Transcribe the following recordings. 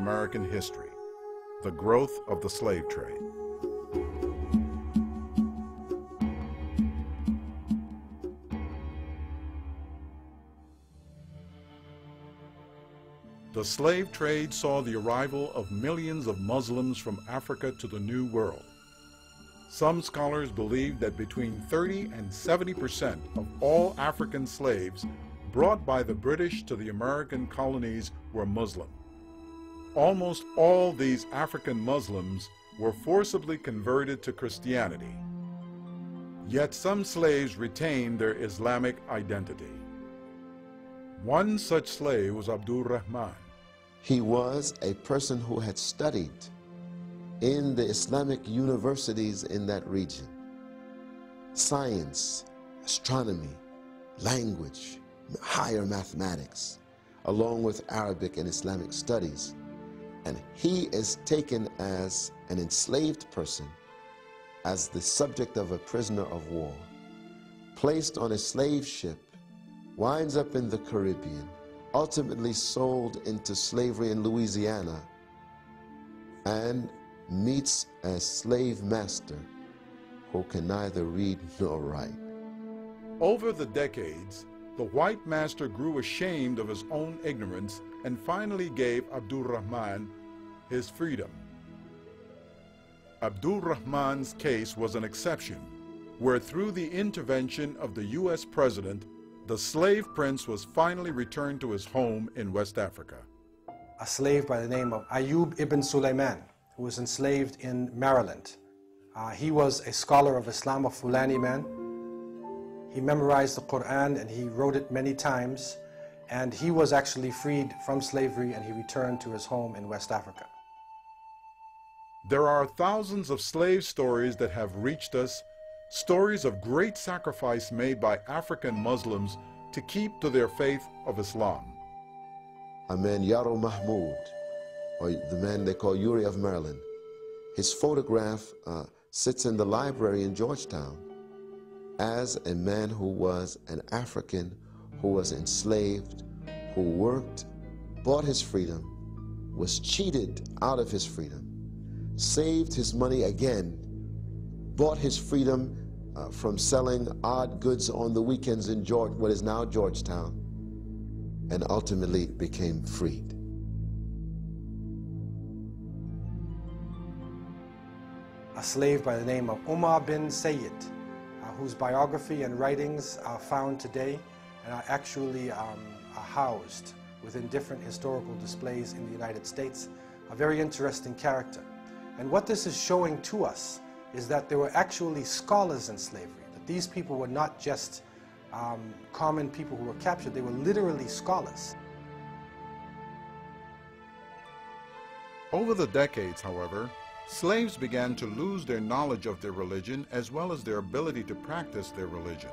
American history: the growth of the slave trade. The slave trade saw the arrival of millions of Muslims from Africa to the New World. Some scholars believe that between 30 and 70% of all African slaves brought by the British to the American colonies were Muslim. Almost all these African Muslims were forcibly converted to Christianity. Yet some slaves retained their Islamic identity. One such slave was Abdul Rahman. He was a person who had studied in the Islamic universities in that region. Science, astronomy, language, higher mathematics, along with Arabic and Islamic studies. And he is taken as an enslaved person, as the subject of a prisoner of war, placed on a slave ship, winds up in the Caribbean, ultimately sold into slavery in Louisiana, and meets a slave master who can neither read nor write. Over the decades, the white master grew ashamed of his own ignorance and finally gave Abdul Rahman his freedom. Abdul Rahman's case was an exception, where through the intervention of the U.S. president, the slave prince was finally returned to his home in West Africa. A slave by the name of Ayub ibn Sulaiman, who was enslaved in Maryland. He was a scholar of Islam, a Fulani man. He memorized the Qur'an and he wrote it many times, and he was actually freed from slavery and he returned to his home in West Africa. There are thousands of slave stories that have reached us, stories of great sacrifice made by African Muslims to keep to their faith of Islam. A man, Yaro Mahmoud, or the man they call Yuri of Maryland, his photograph sits in the library in Georgetown as a man who was an African, who was enslaved, who worked, bought his freedom, was cheated out of his freedom, saved his money again, bought his freedom from selling odd goods on the weekends in what is now Georgetown, and ultimately became freed. A slave by the name of Umar bin Sayyid, whose biography and writings are found today and are actually housed within different historical displays in the United States. A very interesting character. And what this is showing to us is that there were actually scholars in slavery, that these people were not just common people who were captured, they were literally scholars. Over the decades, however, slaves began to lose their knowledge of their religion as well as their ability to practice their religion.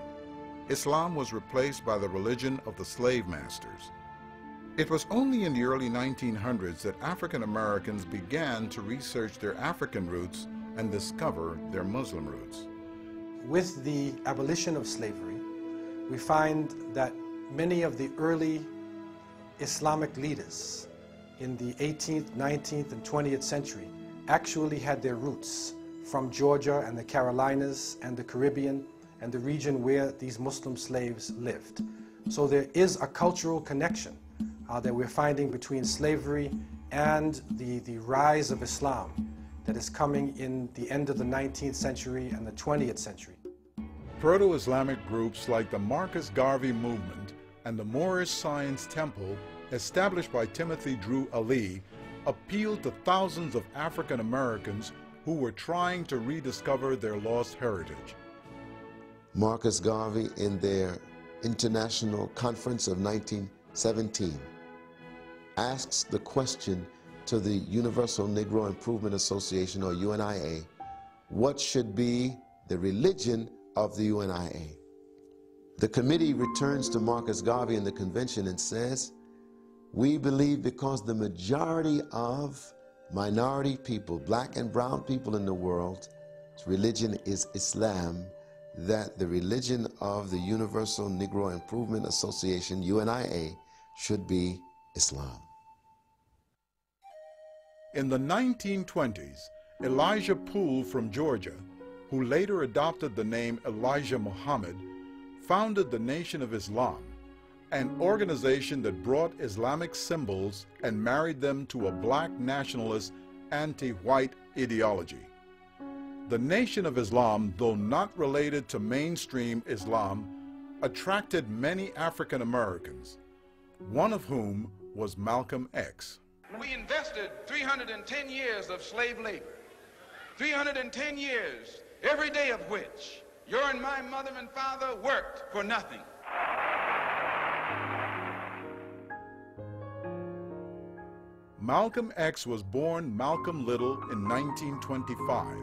Islam was replaced by the religion of the slave masters. It was only in the early 1900s that African Americans began to research their African roots and discover their Muslim roots. With the abolition of slavery, we find that many of the early Islamic leaders in the 18th, 19th, and 20th century actually had their roots from Georgia and the Carolinas and the Caribbean and the region where these Muslim slaves lived. So there is a cultural connection that we're finding between slavery and the rise of Islam that is coming in the end of the 19th century and the 20th century. Proto-Islamic groups like the Marcus Garvey movement and the Moorish Science Temple, established by Timothy Drew Ali, appealed to thousands of African Americans who were trying to rediscover their lost heritage. Marcus Garvey, in their International Conference of 1917, asks the question to the Universal Negro Improvement Association, or UNIA, what should be the religion of the UNIA? The committee returns to Marcus Garvey in the convention and says, we believe because the majority of minority people, black and brown people in the world, religion is Islam, that the religion of the Universal Negro Improvement Association, UNIA, should be Islam. In the 1920s, Elijah Poole from Georgia, who later adopted the name Elijah Muhammad, founded the Nation of Islam, an organization that brought Islamic symbols and married them to a black nationalist, anti-white ideology. The Nation of Islam, though not related to mainstream Islam, attracted many African Americans, one of whom was Malcolm X. We invested 310 years of slave labor, 310 years, every day of which your and my mother and father worked for nothing. Malcolm X was born Malcolm Little in 1925.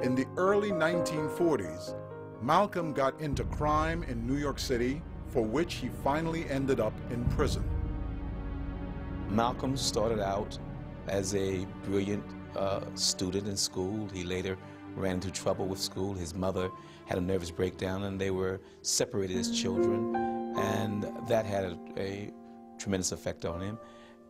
In the early 1940s, Malcolm got into crime in New York City, for which he finally ended up in prison. Malcolm started out as a brilliant student in school. He later ran into trouble with school. His mother had a nervous breakdown and they were separated as children, and that had a tremendous effect on him.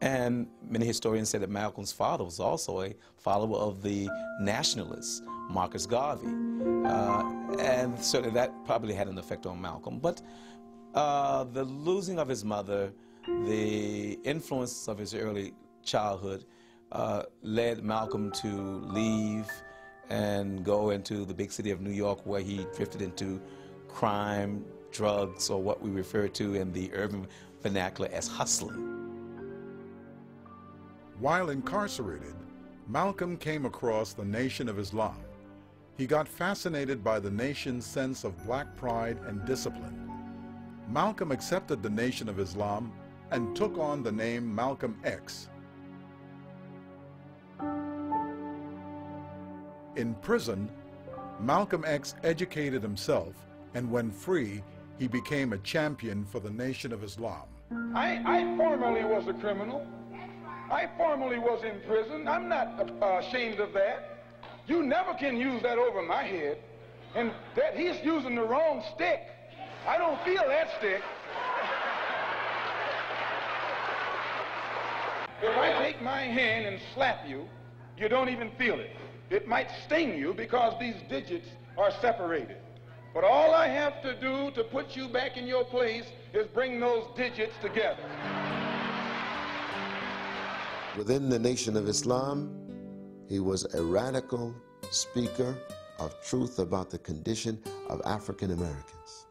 And many historians say that Malcolm's father was also a follower of the nationalists, Marcus Garvey, and certainly that probably had an effect on Malcolm. But the losing of his mother, the influence of his early childhood, led Malcolm to leave and go into the big city of New York, where he drifted into crime, drugs, or what we refer to in the urban vernacular as hustling. While incarcerated, Malcolm came across the Nation of Islam. He got fascinated by the nation's sense of black pride and discipline. Malcolm accepted the Nation of Islam and took on the name Malcolm X. In prison, Malcolm X educated himself, and when free, he became a champion for the Nation of Islam. I formerly was a criminal. I formerly was in prison. I'm not ashamed of that. You never can use that over my head. And that he's using the wrong stick. I don't feel that stick. If I take my hand and slap you, you don't even feel it. It might sting you because these digits are separated. But all I have to do to put you back in your place is bring those digits together. Within the Nation of Islam, he was a radical speaker of truth about the condition of African Americans,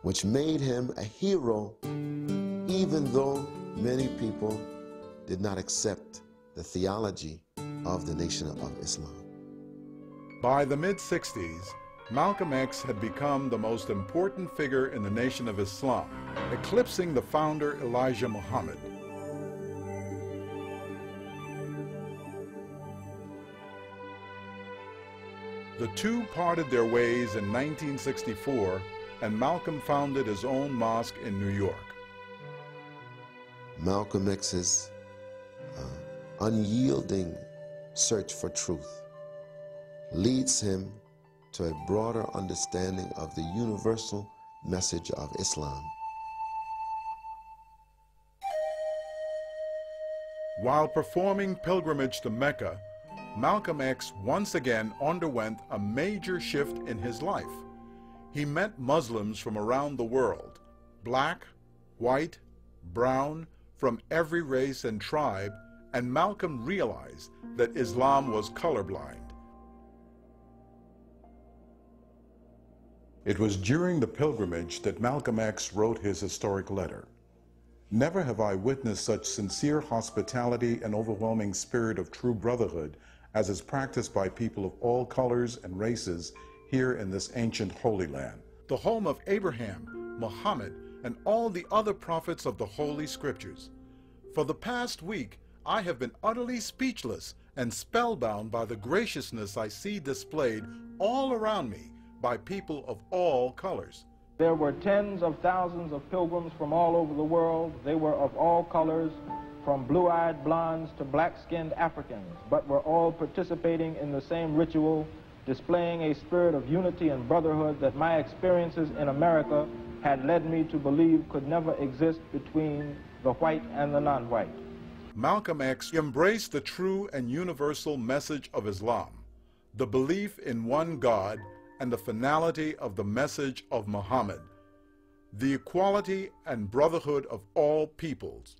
which made him a hero, even though many people did not accept the theology of the Nation of Islam. By the mid-60s, Malcolm X had become the most important figure in the Nation of Islam, eclipsing the founder Elijah Muhammad. The two parted their ways in 1964, and Malcolm founded his own mosque in New York. Malcolm X's unyielding search for truth leads him to a broader understanding of the universal message of Islam. While performing pilgrimage to Mecca, Malcolm X once again underwent a major shift in his life. He met Muslims from around the world, black, white, brown, from every race and tribe, and Malcolm realized that Islam was colorblind. It was during the pilgrimage that Malcolm X wrote his historic letter. Never have I witnessed such sincere hospitality and overwhelming spirit of true brotherhood as is practiced by people of all colors and races here in this ancient Holy Land, the home of Abraham, Muhammad, and all the other prophets of the Holy Scriptures. For the past week, I have been utterly speechless and spellbound by the graciousness I see displayed all around me by people of all colors. There were tens of thousands of pilgrims from all over the world. They were of all colors, from blue-eyed blondes to black-skinned Africans, but were all participating in the same ritual, displaying a spirit of unity and brotherhood that my experiences in America had led me to believe could never exist between the white and the non-white. Malcolm X embraced the true and universal message of Islam, the belief in one God and the finality of the message of Muhammad, the equality and brotherhood of all peoples.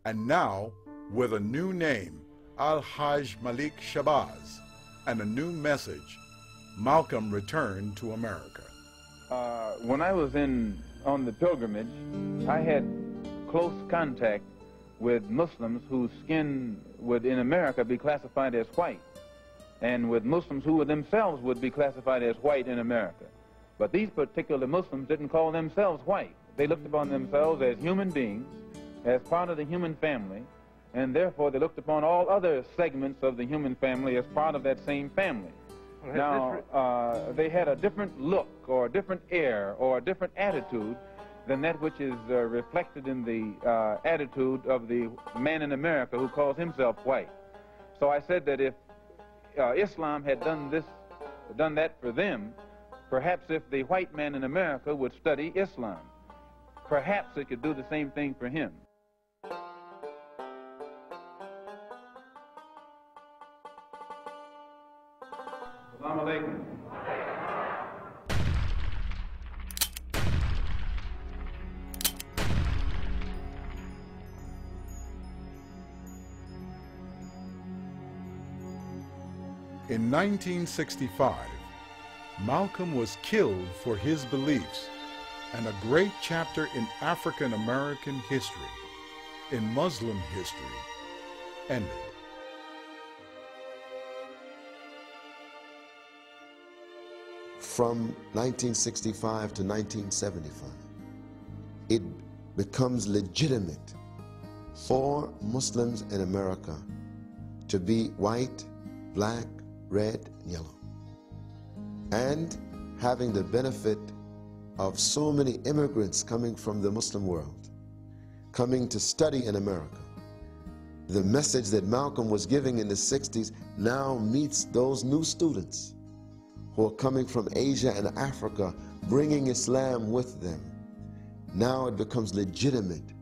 And now, with a new name, Al-Hajj Malik Shabazz, and a new message, Malcolm returned to America. When I was on the pilgrimage, I had close contact with Muslims whose skin would in America be classified as white, and with Muslims who themselves would be classified as white in America. But these particular Muslims didn't call themselves white. They looked upon themselves as human beings, as part of the human family, and therefore they looked upon all other segments of the human family as part of that same family. Now, they had a different look or a different air or a different attitude than that which is reflected in the attitude of the man in America who calls himself white. So I said that if Islam had done that for them, perhaps if the white man in America would study Islam, perhaps it could do the same thing for him. Assalamu alaikum. In 1965, Malcolm was killed for his beliefs, and a great chapter in African American history, in Muslim history, ended. From 1965 to 1975, it becomes legitimate for Muslims in America to be white, black, red, and yellow. And having the benefit of so many immigrants coming from the Muslim world, coming to study in America. The message that Malcolm was giving in the 60s now meets those new students who are coming from Asia and Africa, bringing Islam with them. Now it becomes legitimate.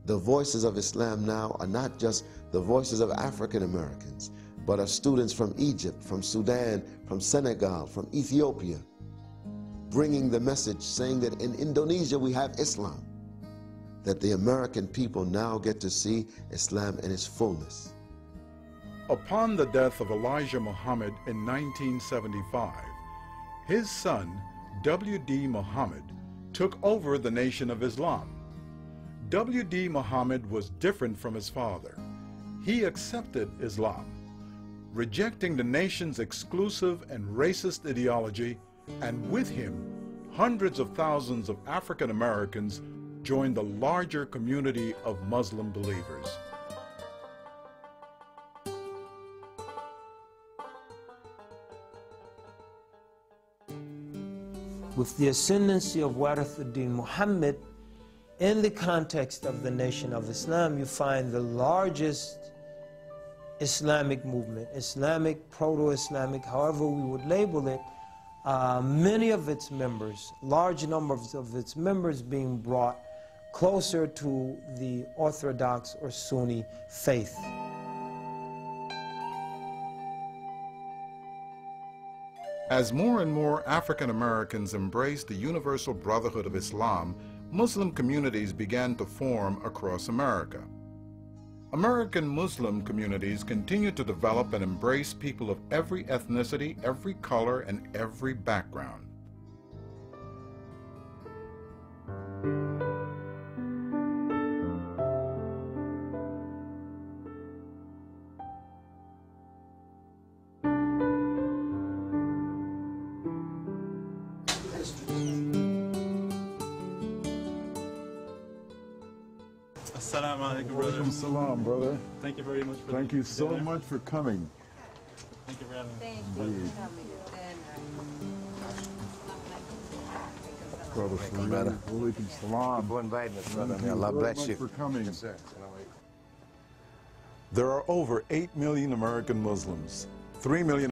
The voices of Islam now are not just the voices of African Americans, but are students from Egypt, from Sudan, from Senegal, from Ethiopia, bringing the message saying that in Indonesia we have Islam, that the American people now get to see Islam in its fullness. Upon the death of Elijah Muhammad in 1975, his son, W.D. Muhammad, took over the Nation of Islam. W.D. Muhammad was different from his father. He accepted Islam, rejecting the nation's exclusive and racist ideology, and with him, hundreds of thousands of African Americans joined the larger community of Muslim believers. With the ascendancy of Warithuddin Muhammad, in the context of the Nation of Islam, you find the largest Islamic movement, Islamic, proto-Islamic, however we would label it, many of its members, large numbers of its members being brought closer to the Orthodox or Sunni faith. As more and more African Americans embraced the universal brotherhood of Islam, Muslim communities began to form across America. American Muslim communities continue to develop and embrace people of every ethnicity, every color, and every background. Assalamu alaikum, brother. Walaikum salam, brother. Thank you very much for Thank you so much for coming. Thank you for having me. Thank you for coming. Brother Walaikum salam. For inviting us, brother. Thank you Allah very bless much you. for coming. Yes, sir. There are over 8 million American Muslims, 3 million